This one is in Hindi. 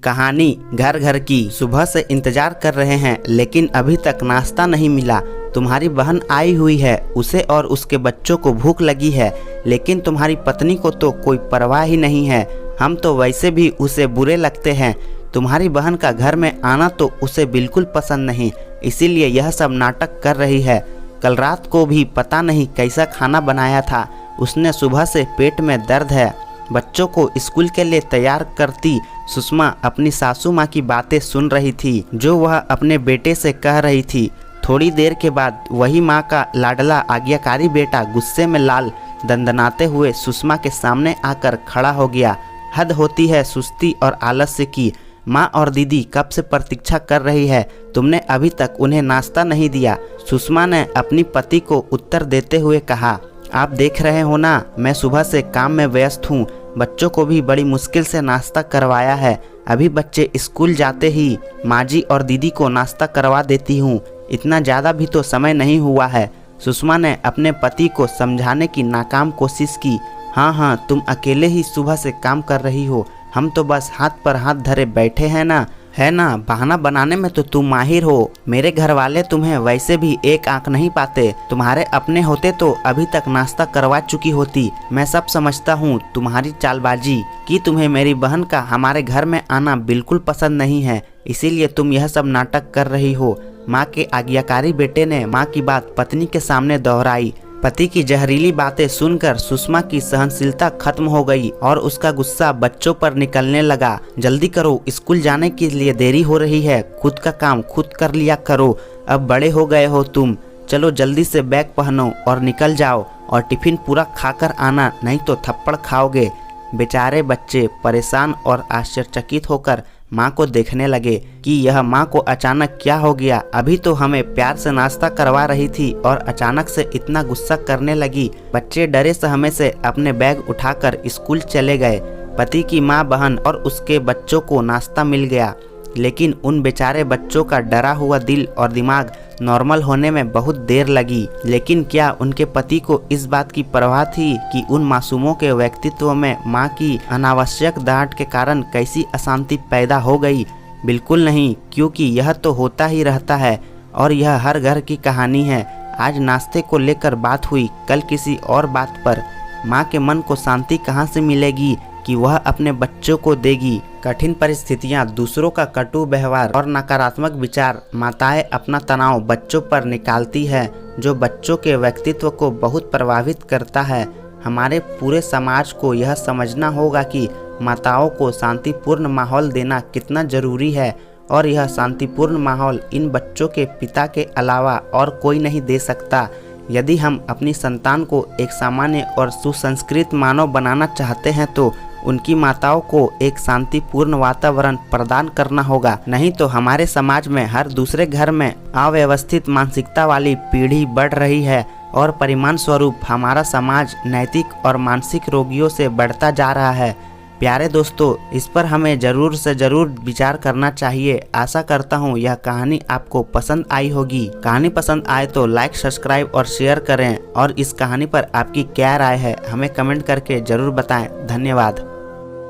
कहानी घर घर की। सुबह से इंतजार कर रहे हैं लेकिन अभी तक नाश्ता नहीं मिला। तुम्हारी बहन आई हुई है, उसे और उसके बच्चों को भूख लगी है, लेकिन तुम्हारी पत्नी को तो कोई परवाह ही नहीं है। हम तो वैसे भी उसे बुरे लगते हैं। तुम्हारी बहन का घर में आना तो उसे बिल्कुल पसंद नहीं, इसीलिए यह सब नाटक कर रही है। कल रात को भी पता नहीं कैसा खाना बनाया था। उसने सुबह से पेट में दर्द है। बच्चों को स्कूल के लिए तैयार करती सुषमा अपनी सासू माँ की बातें सुन रही थी, जो वह अपने बेटे से कह रही थी। थोड़ी देर के बाद वही माँ का लाडला आज्ञाकारी बेटा गुस्से में लाल दंदनाते हुए सुषमा के सामने आकर खड़ा हो गया। हद होती है सुस्ती और आलस्य की। माँ और दीदी कब से प्रतीक्षा कर रही है, तुमने अभी तक उन्हें नाश्ता नहीं दिया। सुषमा ने अपनी पति को उत्तर देते हुए कहा, आप देख रहे हो ना, मैं सुबह से काम में व्यस्त हूँ। बच्चों को भी बड़ी मुश्किल से नाश्ता करवाया है। अभी बच्चे स्कूल जाते ही माँ जी और दीदी को नाश्ता करवा देती हूँ। इतना ज़्यादा भी तो समय नहीं हुआ है। सुषमा ने अपने पति को समझाने की नाकाम कोशिश की। हाँ, तुम अकेले ही सुबह से काम कर रही हो, हम तो बस हाथ पर हाथ धरे बैठे हैं ना, है ना। बहाना बनाने में तो तुम माहिर हो। मेरे घर वाले तुम्हें वैसे भी एक आंख नहीं पाते। तुम्हारे अपने होते तो अभी तक नाश्ता करवा चुकी होती। मैं सब समझता हूँ तुम्हारी चालबाजी कि तुम्हें मेरी बहन का हमारे घर में आना बिल्कुल पसंद नहीं है, इसीलिए तुम यह सब नाटक कर रही हो। माँ के आज्ञाकारी बेटे ने माँ की बात पत्नी के सामने दोहराई। पति की जहरीली बातें सुनकर सुषमा की सहनशीलता खत्म हो गई और उसका गुस्सा बच्चों पर निकलने लगा। जल्दी करो, स्कूल जाने के लिए देरी हो रही है। खुद का काम खुद कर लिया करो, अब बड़े हो गए हो तुम। चलो जल्दी से बैग पहनो और निकल जाओ, और टिफिन पूरा खाकर आना, नहीं तो थप्पड़ खाओगे। बेचारे बच्चे परेशान और आश्चर्यचकित होकर माँ को देखने लगे कि यह माँ को अचानक क्या हो गया। अभी तो हमें प्यार से नाश्ता करवा रही थी और अचानक से इतना गुस्सा करने लगी। बच्चे डरे सहमे से अपने बैग उठाकर स्कूल चले गए। पति की माँ, बहन और उसके बच्चों को नाश्ता मिल गया, लेकिन उन बेचारे बच्चों का डरा हुआ दिल और दिमाग नॉर्मल होने में बहुत देर लगी। लेकिन क्या उनके पति को इस बात की परवाह थी कि उन मासूमों के व्यक्तित्व में माँ की अनावश्यक डांट के कारण कैसी अशांति पैदा हो गई? बिल्कुल नहीं, क्योंकि यह तो होता ही रहता है और यह हर घर की कहानी है। आज नाश्ते को लेकर बात हुई, कल किसी और बात पर। माँ के मन को शांति कहाँ से मिलेगी कि वह अपने बच्चों को देगी? कठिन परिस्थितियां, दूसरों का कटु व्यवहार और नकारात्मक विचार, माताएं अपना तनाव बच्चों पर निकालती है, जो बच्चों के व्यक्तित्व को बहुत प्रभावित करता है। हमारे पूरे समाज को यह समझना होगा कि माताओं को शांतिपूर्ण माहौल देना कितना जरूरी है, और यह शांतिपूर्ण माहौल इन बच्चों के पिता के अलावा और कोई नहीं दे सकता। यदि हम अपनी संतान को एक सामान्य और सुसंस्कृत मानव बनाना चाहते हैं तो उनकी माताओं को एक शांतिपूर्ण वातावरण प्रदान करना होगा। नहीं तो हमारे समाज में हर दूसरे घर में अव्यवस्थित मानसिकता वाली पीढ़ी बढ़ रही है और परिणाम स्वरूप हमारा समाज नैतिक और मानसिक रोगियों से बढ़ता जा रहा है। प्यारे दोस्तों, इस पर हमें ज़रूर से ज़रूर विचार करना चाहिए। आशा करता हूँ यह कहानी आपको पसंद आई होगी। कहानी पसंद आए तो लाइक, सब्सक्राइब और शेयर करें, और इस कहानी पर आपकी क्या राय है हमें कमेंट करके ज़रूर बताएं। धन्यवाद।